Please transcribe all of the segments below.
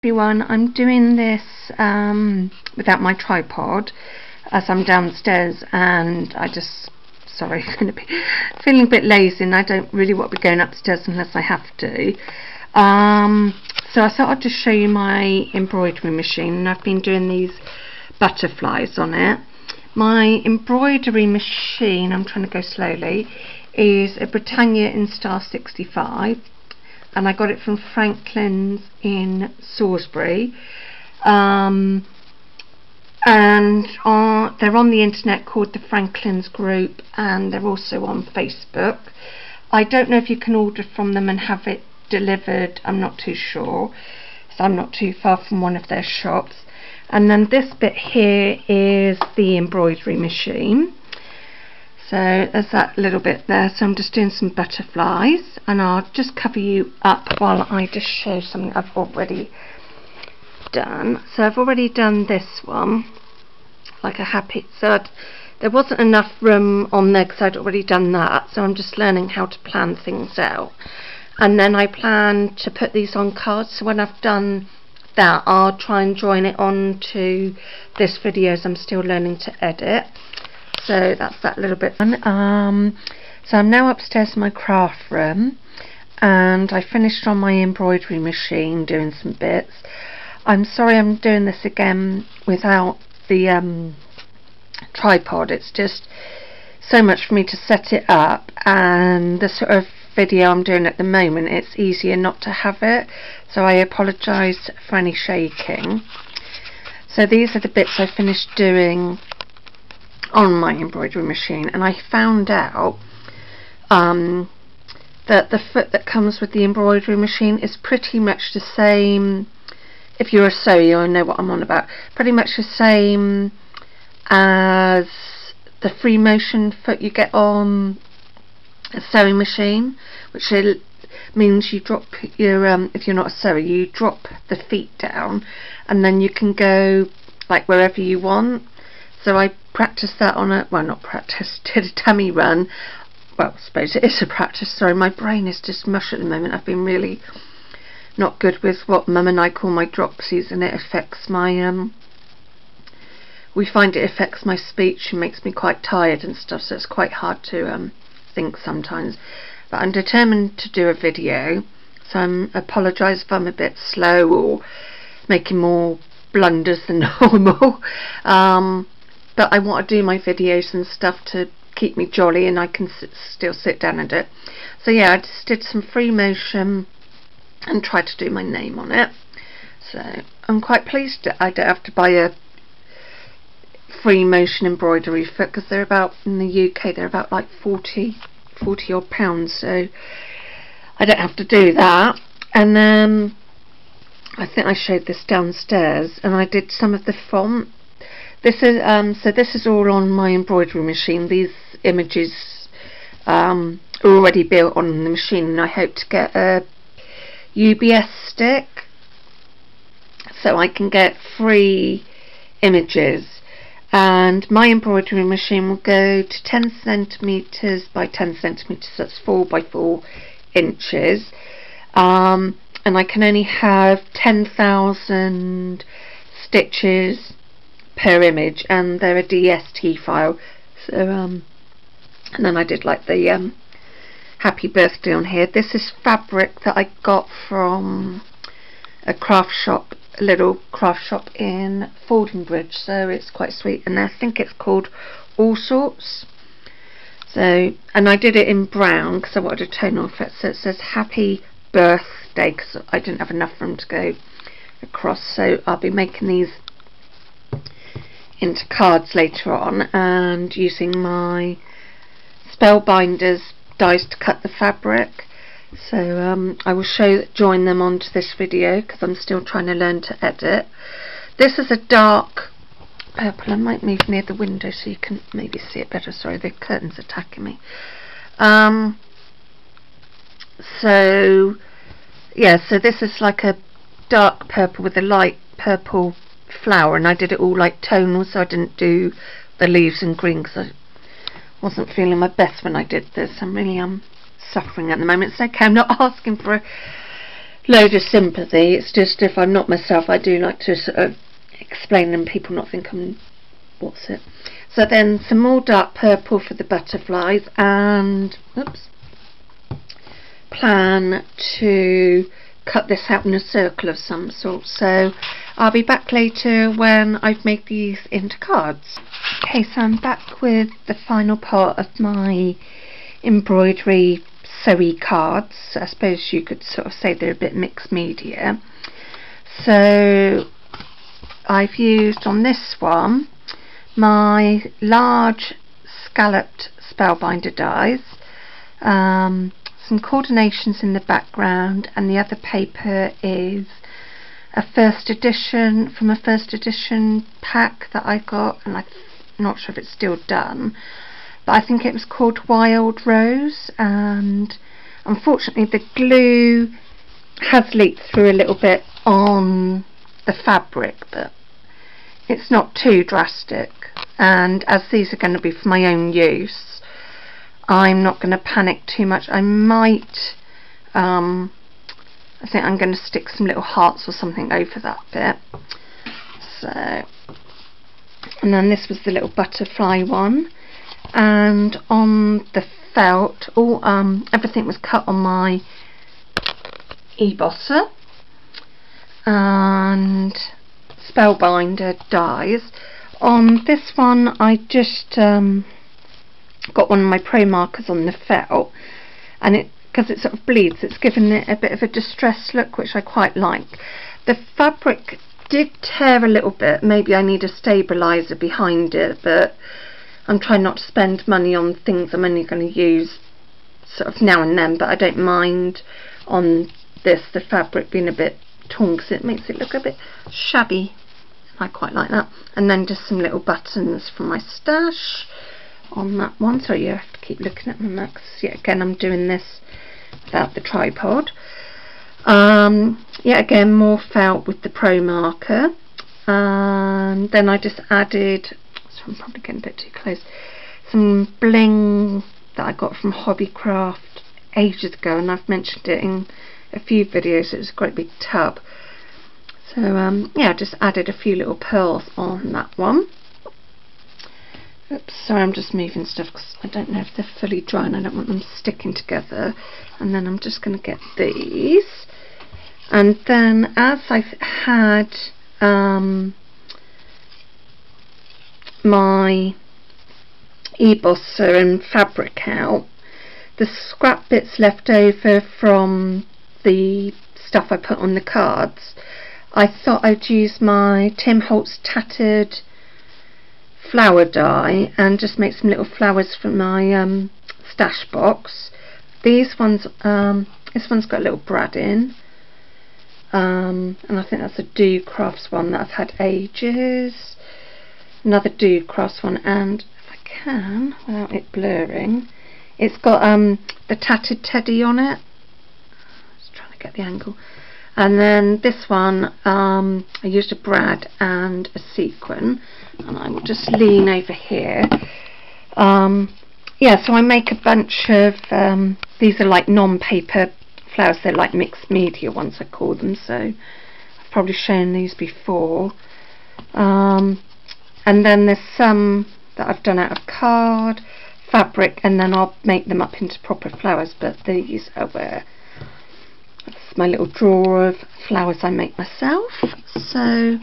Everyone, I'm doing this without my tripod as I'm downstairs, and sorry, I'm going to be feeling a bit lazy and I don't really want to be going upstairs unless I have to. So I thought I'd just show you my embroidery machine, and I've been doing these butterflies on it. My embroidery machine, I'm trying to go slowly, is a Britannia in Star 65. And I got it from Franklin's in Salisbury, and they're on the internet called the Franklin's Group, and they're also on Facebook. I don't know if you can order from them and have it delivered, I'm not too sure, so I'm not too far from one of their shops. And then this bit here is the embroidery machine. So there's that little bit there. So I'm just doing some butterflies, and I'll just cover you up while I just show something I've already done. So I've already done this one, like a happy. So there wasn't enough room on there because I'd already done that. So I'm just learning how to plan things out. And then I plan to put these on cards. So when I've done that, I'll try and join it on to this video as I'm still learning to edit. So that's that little bit fun. So I'm now upstairs in my craft room, and I finished on my embroidery machine doing some bits. I'm sorry I'm doing this again without the tripod. It's just so much for me to set it up, and the sort of video I'm doing at the moment, it's easier not to have it, so I apologise for any shaking. So these are the bits I finished doing on my embroidery machine, and I found out that the foot that comes with the embroidery machine is pretty much the same. If you're a sewer, you'll know what I'm on about. Pretty much the same as the free motion foot you get on a sewing machine, which means you drop your if you're not a sewer, you drop the feet down and then you can go like wherever you want. So I practiced that on a, well, not practiced, did a tummy run. Well, I suppose it is a practice. Sorry, my brain is just mush at the moment. I've been really not good with what Mum and I call my dropsies, and it affects my we find it affects my speech and makes me quite tired and stuff, so it's quite hard to think sometimes. But I'm determined to do a video, so I apologise if I'm a bit slow or making more blunders than normal. But I want to do my videos and stuff to keep me jolly, and I can still sit down and do it. So yeah, I just did some free motion and tried to do my name on it. So I'm quite pleased that I don't have to buy a free motion embroidery foot, because they're about, in the UK, they're about like 40 odd pounds. So I don't have to do that. And then I think I showed this downstairs, and I did some of the font. This is so this is all on my embroidery machine. These images are already built on the machine, and I hope to get a UBS stick so I can get free images. And my embroidery machine will go to 10 centimeters by 10 centimeters. That's 4 by 4 inches. And I can only have 10,000 stitches per image, and they're a DST file. So and then I did like the happy birthday on here. This is fabric that I got from a craft shop, a little craft shop in Fordingbridge, so it's quite sweet, and I think it's called All Sorts. So, and I did it in brown because I wanted a tonal effect, so it says happy birthday because I didn't have enough room to go across. So I'll be making these into cards later on, and using my Spellbinders dies to cut the fabric. So I will join them onto this video because I'm still trying to learn to edit. This is a dark purple. I might move near the window so you can maybe see it better. Sorry, the curtain's attacking me. So yeah, so this is like a dark purple with a light purple flower, and I did it all like tonal, so I didn't do the leaves in green because I wasn't feeling my best when I did this. I'm really suffering at the moment. It's okay, I'm not asking for a load of sympathy. It's just if I'm not myself, I do like to sort of explain and people not think I'm what's it. So then some more dark purple for the butterflies, and oops, plan to cut this out in a circle of some sort. So I'll be back later when I've made these into cards. Okay, so I'm back with the final part of my embroidery sewy cards. I suppose you could sort of say they're a bit mixed media. So I've used on this one my large scalloped spellbinder dies, some coordinations in the background, and the other paper is a first edition from a first edition pack that I got, and I'm not sure if it's still done, but I think it was called Wild Rose, and unfortunately the glue has leaked through a little bit on the fabric, but it's not too drastic, and as these are going to be for my own use, I'm not going to panic too much. I might I think I'm going to stick some little hearts or something over that bit. So, and then this was the little butterfly one, and on the felt, everything was cut on my ebosser and spellbinder dies. On this one I just got one of my pro markers on the felt, and it, because it sort of bleeds, it's given it a bit of a distressed look, which I quite like. The fabric did tear a little bit, maybe I need a stabiliser behind it, but I'm trying not to spend money on things I'm only going to use sort of now and then, but I don't mind on this the fabric being a bit torn because it makes it look a bit shabby. I quite like that. And then just some little buttons from my stash on that one. So you have to keep looking at my marks. Yeah, again I'm doing this without the tripod. Yeah, again more felt with the pro marker, and then I just added, so I'm probably getting a bit too close, some bling that I got from Hobbycraft ages ago, and I've mentioned it in a few videos. It was a great big tub. So yeah, I just added a few little pearls on that one. Oops, sorry, I'm just moving stuff because I don't know if they're fully dry and I don't want them sticking together. And then I'm just going to get these. And then as I've had my ebosser and fabric out, the scrap bits left over from the stuff I put on the cards, I thought I'd use my Tim Holtz tattered flower die and just make some little flowers from my stash box. These ones, this one's got a little brad in, and I think that's a Do Crafts one that I've had ages. Another Do Crafts one, and if I can, without it blurring, it's got the tattered teddy on it. Just trying to get the angle. And then this one, I used a brad and a sequin, and I will just lean over here. Yeah, so I make a bunch of, these are like non-paper flowers, they're like mixed media ones I call them, so I've probably shown these before. And then there's some that I've done out of card, fabric, and then I'll make them up into proper flowers, but these are where that's my little drawer of flowers I make myself. So,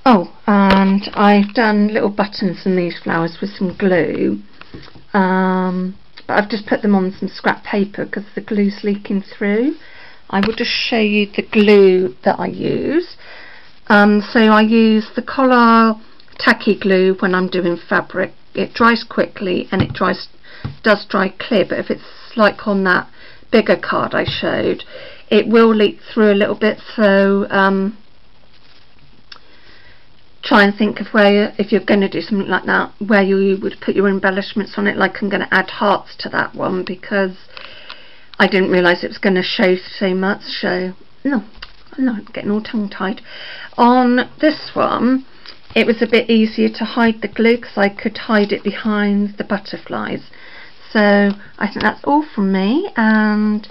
oh, and I've done little buttons in these flowers with some glue, but I've just put them on some scrap paper because the glue's leaking through. I will just show you the glue that I use. So I use the Collard tacky glue when I'm doing fabric. It dries quickly and it does dry clear, but if it's like on that bigger card I showed, it will leak through a little bit, so try and think of where, if you're going to do something like that, where you would put your embellishments on it. Like I'm going to add hearts to that one because I didn't realise it was going to show so much. So no, I'm getting all tongue tied. On this one it was a bit easier to hide the glue because I could hide it behind the butterflies. So I think that's all from me, and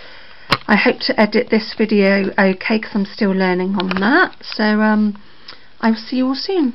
I hope to edit this video okay, because I'm still learning on that. So I will see you all soon.